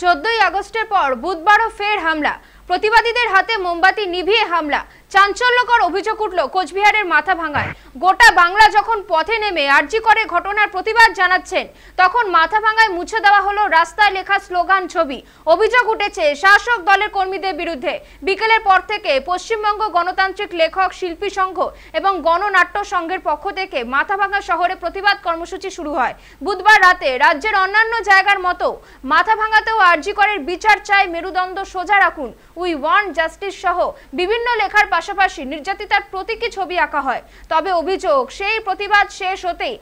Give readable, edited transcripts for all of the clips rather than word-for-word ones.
14ই আগস্টের পর বুধবারও ফের হামলা, প্রতিবাদীদের হাতে মোমবাতি নিভিয়ে হামলা। চাঞ্চল্যকর অভিযোগ উঠল কোচবিহারের মাথাভাঙ্গায়। গোটা বাংলা যখন পথে নেমে আরজি করে ঘটনার প্রতিবাদ জানাচ্ছেন, তখন মাথাভাঙ্গায় মুছে দেওয়া হলো রাস্তায় লেখা স্লোগান, ছবি। অভিযোগ উঠেছে শাসক দলের কর্মীদের বিরুদ্ধে। বিকেলের পর থেকে পশ্চিমবঙ্গ গণতান্ত্রিক লেখক শিল্পী সংঘ এবং গণনাট্য সংঘের পক্ষ থেকে মাথাভাঙ্গা শহরে প্রতিবাদ কর্মসূচি শুরু হয়। বুধবার রাতে রাজ্যের অন্যান্য জায়গার মতো মাথাভাঙ্গাতেও আরজি করের বিচার চাই, মেরুদণ্ড সোজা রাখুন, উই ওয়ান্ট জাস্টিস সহ বিভিন্ন লেখার পাশাপাশি নির্যাতিতার প্রতীকী ছবি আঁকা হয়। তবে অভিযোগ, সেই প্রতিবাদ শেষ হতেই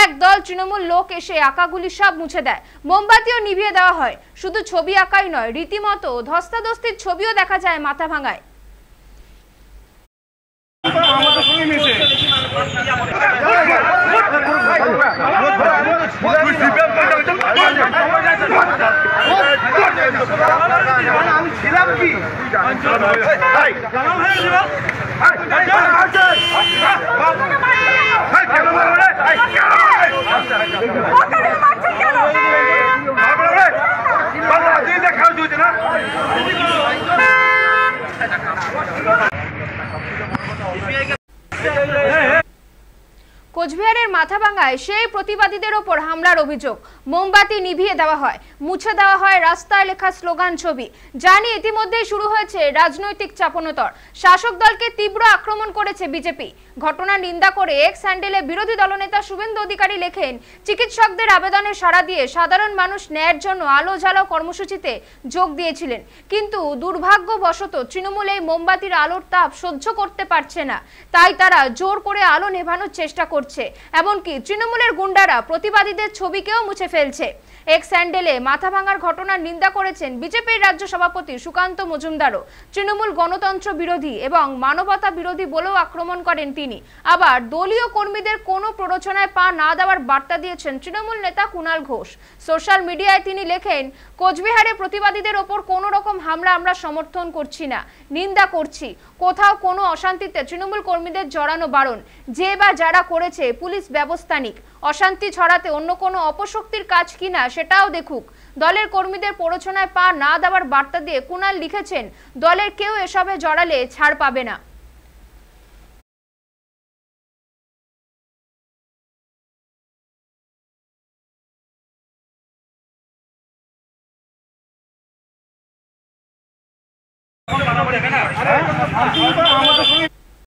একদল তৃণমূল লোক এসে আঁকাগুলি সব মুছে দেয়, মোমবাতিও নিভিয়ে দেওয়া হয়। শুধু ছবি আঁকাই নয়, রীতিমতো ধস্তাধস্তির ছবিও দেখা যায় মাথাভাঙ্গায়। কোচবিহারের মাথাভাঙ্গায় সেই প্রতিবাদীদের ওপর হামলার অভিযোগ। মোমবাতি নিভিয়ে দেওয়া হয়, মুছে দেওয়া হয় রাস্তায় লেখা স্লোগান, ছবি। জানি ইতিমধ্যেই শুরু হয়েছে রাজনৈতিক চাপনোতর। শাসক দলকে তীব্র আক্রমণ করেছে বিজেপি। ঘটনার নিন্দা করে এক্স হ্যান্ডেলে বিরোধী দলনেতা শুভেন্দু অধিকারী লেখেন, চিকিৎসকদের আবেদনে সাড়া দিয়ে সাধারণ মানুষ ন্যায়ের জন্য আলো জ্বালাও কর্মসূচিতে যোগ দিয়েছিলেন, কিন্তু দুর্ভাগ্যবশত তৃণমূল এই মোমবাতির আলোর তাপ সহ্য করতে পারছে না, তাই তারা জোর করে আলো নেভানোর চেষ্টা করছে। এমনকি তৃণমূলের গুন্ডারা প্রতিবাদীদের ছবিকেও মুছে ফেলছে। এক্স হ্যান্ডেলে মাথাভাঙ্গার ঘটনার নিন্দা করেছেন বিজেপির রাজ্য সভাপতি সুকান্ত মজুমদারও। তৃণমূল গণতন্ত্র বিরোধী এবং মানবতা বিরোধী বলেও আক্রমণ করেন তিনি। আবার দলীয় কর্মীদের কোনো প্ররোচনায় পা না দেওয়ার বার্তা দিয়েছেন তৃণমূল নেতা কুণাল ঘোষ। সোশ্যাল মিডিয়ায় তিনি লেখেন, কোচবিহারে প্রতিবাদীদের ওপর কোনো রকম হামলা আমরা সমর্থন করছি না, নিন্দা করছি। কোথাও কোনো অশান্তিতে তৃণমূল কর্মীদের জড়ানো বারণ, যে বা যারা করেছে পুলিশ ব্যবস্থা নিক। অশান্তি ছড়াতে অন্য কোনো অপশক্তির কাজ কিনা সেটাও দেখুক। দলের কর্মীদের প্ররোচনায় পা না দেওয়ার বার্তা দিয়ে কুণাল লিখেছেন, দলের কেউ এসবে জড়ালে ছাড় পাবে না। আমাদের